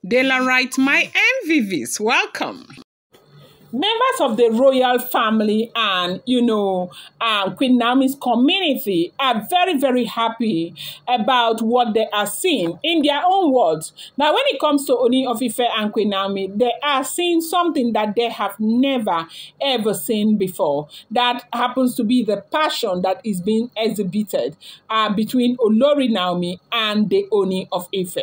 Daylight, my MVVs, welcome. Members of the royal family and, Queen Naomi's community are very, very happy about what they are seeing in their own words. Now, when it comes to Ooni of Ife and Queen Naomi, they are seeing something that they have never, ever seen before. That happens to be the passion that is being exhibited between Olori Naomi and the Ooni of Ife.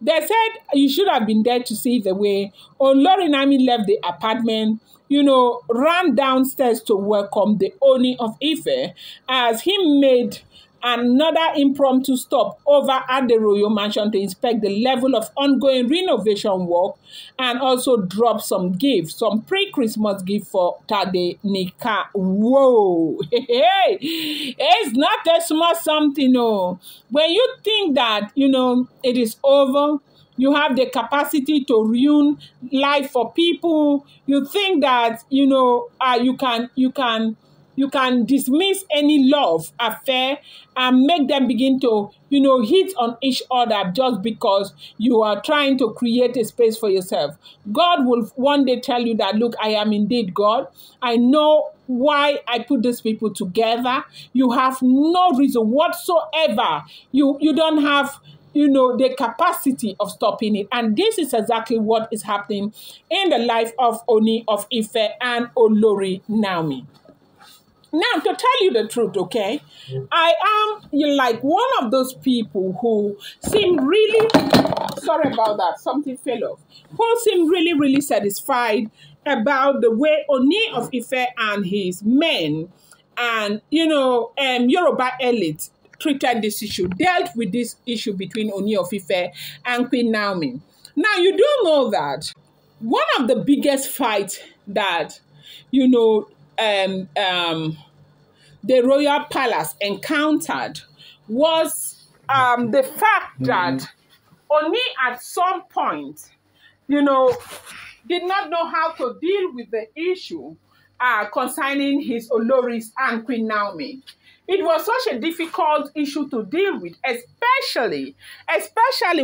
They said you should have been there to see the way Olori Naomi left the apartment, ran downstairs to welcome the Ooni of Ife as he made another impromptu stop over at the royal mansion to inspect the level of ongoing renovation work and also drop some gifts, some pre-Christmas gift for Tadenikawo. Whoa, hey, it's not a small something, no. When you think that, it is over, you have the capacity to ruin life for people. You think that, you can dismiss any love affair and make them begin to, hit on each other just because you are trying to create a space for yourself. God will one day tell you that, look, I am indeed God. I know why I put these people together. You have no reason whatsoever. You don't have the capacity of stopping it. And this is exactly what is happening in the life of Ooni of Ife and Olori Naomi. Now, to tell you the truth, okay, I am like one of those people who seem really, sorry about that, something fell off, who seem really, really satisfied about the way Ooni of Ife and his men and, Yoruba elite treated this issue, dealt with this issue between Ooni of Ife and Queen Naomi. Now, you do know that one of the biggest fights that, the royal palace encountered was the fact that Ooni at some point, did not know how to deal with the issue concerning his Oloris and Queen Naomi. It was such a difficult issue to deal with, especially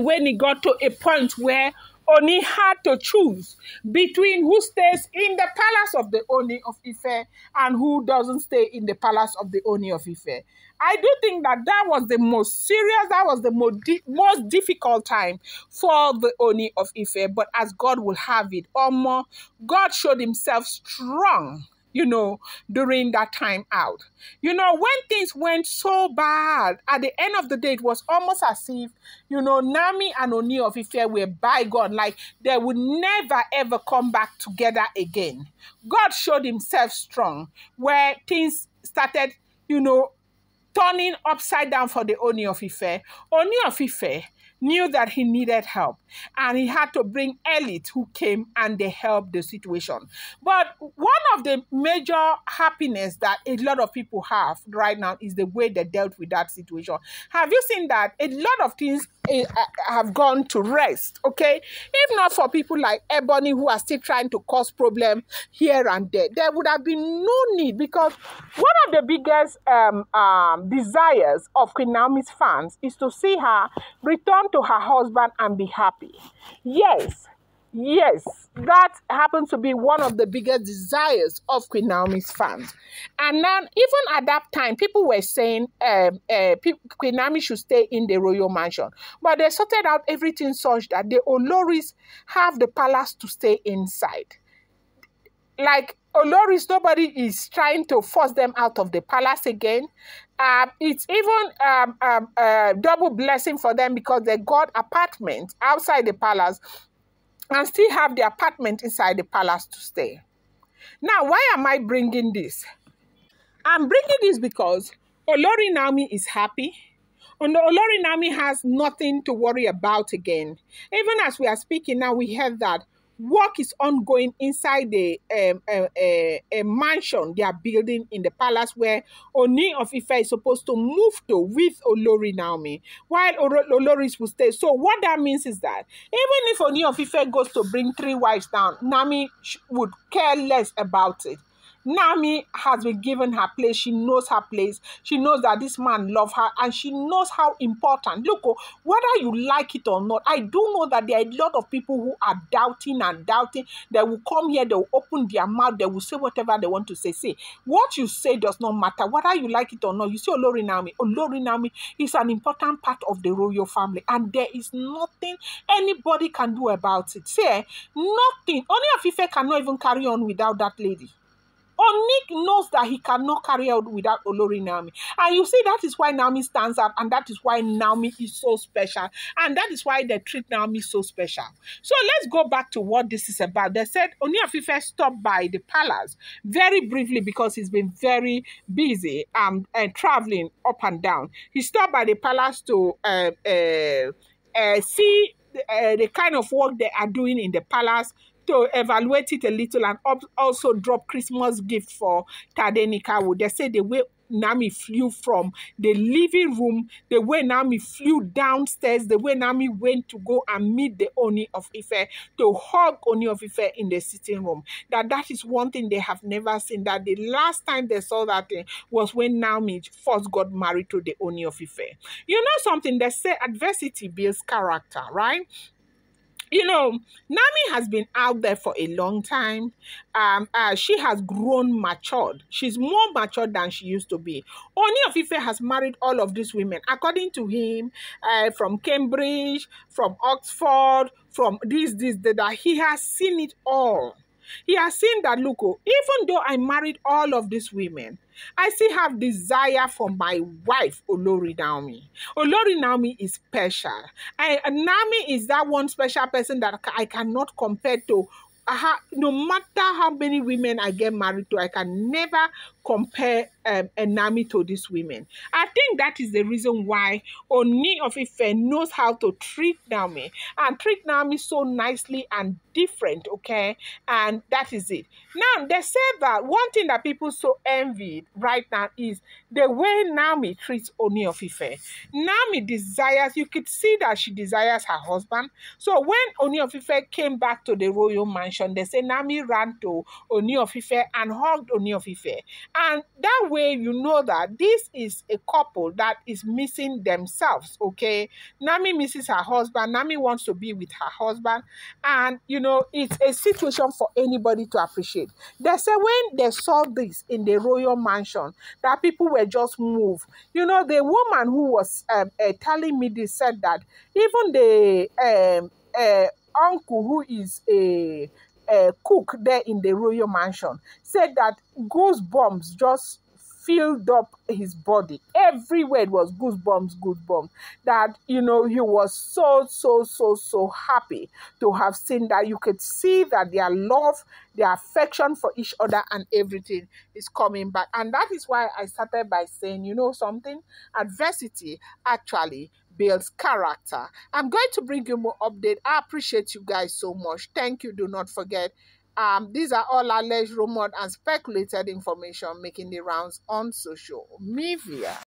when it got to a point where Ooni had to choose between who stays in the palace of the Ooni of Ife and who doesn't stay in the palace of the Ooni of Ife. I do think that was the most serious, that was the most difficult time for the Ooni of Ife. But as God will have it, God showed himself strong, during that time out. When things went so bad, at the end of the day, it was almost as if, Naomi and Ooni of Ife were bygone, like they would never, ever come back together again. God showed himself strong, where things started, turning upside down for the Ooni of Ife. Ooni of Ife knew that he needed help, and he had to bring elite who came and they helped the situation. But one of the major happiness that a lot of people have right now is the way they dealt with that situation. Have you seen that a lot of things have gone to rest, okay? If not for people like Ebony who are still trying to cause problems here and there would have been no need, because one of the biggest desires of Queen Naomi's fans is to see her return to her husband and be happy. Yes, that happens to be one of the biggest desires of Queen Naomi's fans. And now, even at that time, people were saying Queen Naomi should stay in the royal mansion. But they sorted out everything such that the Oloris have the palace to stay inside. Like Oloris, nobody is trying to force them out of the palace again. It's even a double blessing for them because they got apartments outside the palace and still have the apartment inside the palace to stay. Now, why am I bringing this? I'm bringing this because Olori Naomi is happy. Olori Naomi has nothing to worry about again. Even as we are speaking now, we heard that work is ongoing inside the mansion they are building in the palace where Ooni of Ife is supposed to move to with Olori Naomi, while Oloris will stay. So what that means is that even if Ooni of Ife goes to bring 3 wives down, Naomi would care less about it. Naomi has been given her place. She knows her place. She knows that this man loves her, and she knows how important. Look, oh, whether you like it or not, I do know that there are a lot of people who are doubting and doubting. They will come here, they will open their mouth, they will say whatever they want to say. Say, what you say does not matter, whether you like it or not. You see Olori Naomi. Olori Naomi is an important part of the royal family, and there is nothing anybody can do about it. Say, nothing. Ooni of Ife cannot even carry on without that lady. Onik knows that he cannot carry out without Olori Naomi. And you see, that is why Naomi stands out, and that is why Naomi is so special. And that is why they treat Naomi so special. So let's go back to what this is about. They said Ooni of Ife stopped by the palace very briefly because he's been very busy and traveling up and down. He stopped by the palace to see the kind of work they are doing in the palace, to evaluate it a little, and also drop Christmas gift for Tadenikawo. They say the way Naomi flew from the living room, the way Naomi flew downstairs, the way Naomi went to go and meet the Ooni of Ife, to hug Ooni of Ife in the sitting room. That is one thing they have never seen. That the last time they saw that thing was when Naomi first got married to the Ooni of Ife. You know something? They say adversity builds character, right? You know, Nami has been out there for a long time. She has grown matured. She's more matured than she used to be. Ooni of Ife has married all of these women, according to him, from Cambridge, from Oxford, from that. He has seen it all. He has seen that, look, oh, even though I married all of these women, I still have desire for my wife, Olori Naomi. Olori Naomi is special. Naomi is that one special person that I cannot compare to. No matter how many women I get married to, I can never compare Naomi to these women. I think that is the reason why Ooni of Ife knows how to treat Naomi, and treat Naomi so nicely and different, okay? And that is it. Now, they say that one thing that people so envied right now is the way Naomi treats Ooni of Ife. Naomi desires, you could see that she desires her husband. So when Ooni of Ife came back to the royal mansion, they say Naomi ran to Ooni of Ife and hugged Ooni of Ife. And that way, you know that this is a couple that is missing themselves, okay? Naomi misses her husband. Naomi wants to be with her husband. And, you know, it's a situation for anybody to appreciate. They say when they saw this in the royal mansion, that people were just moved. You know, the woman who was telling me this said that even the uncle who is a cook there in the royal mansion said that goosebumps just filled up his body. Everywhere it was goosebumps, goosebumps. That, you know, he was so happy to have seen that. You could see that their love, their affection for each other and everything is coming back. And that is why I started by saying, you know something? Adversity actually builds character. I'm going to bring you more update. I appreciate you guys so much. Thank you. Do not forget, these are all alleged, rumored, and speculated information making the rounds on social media.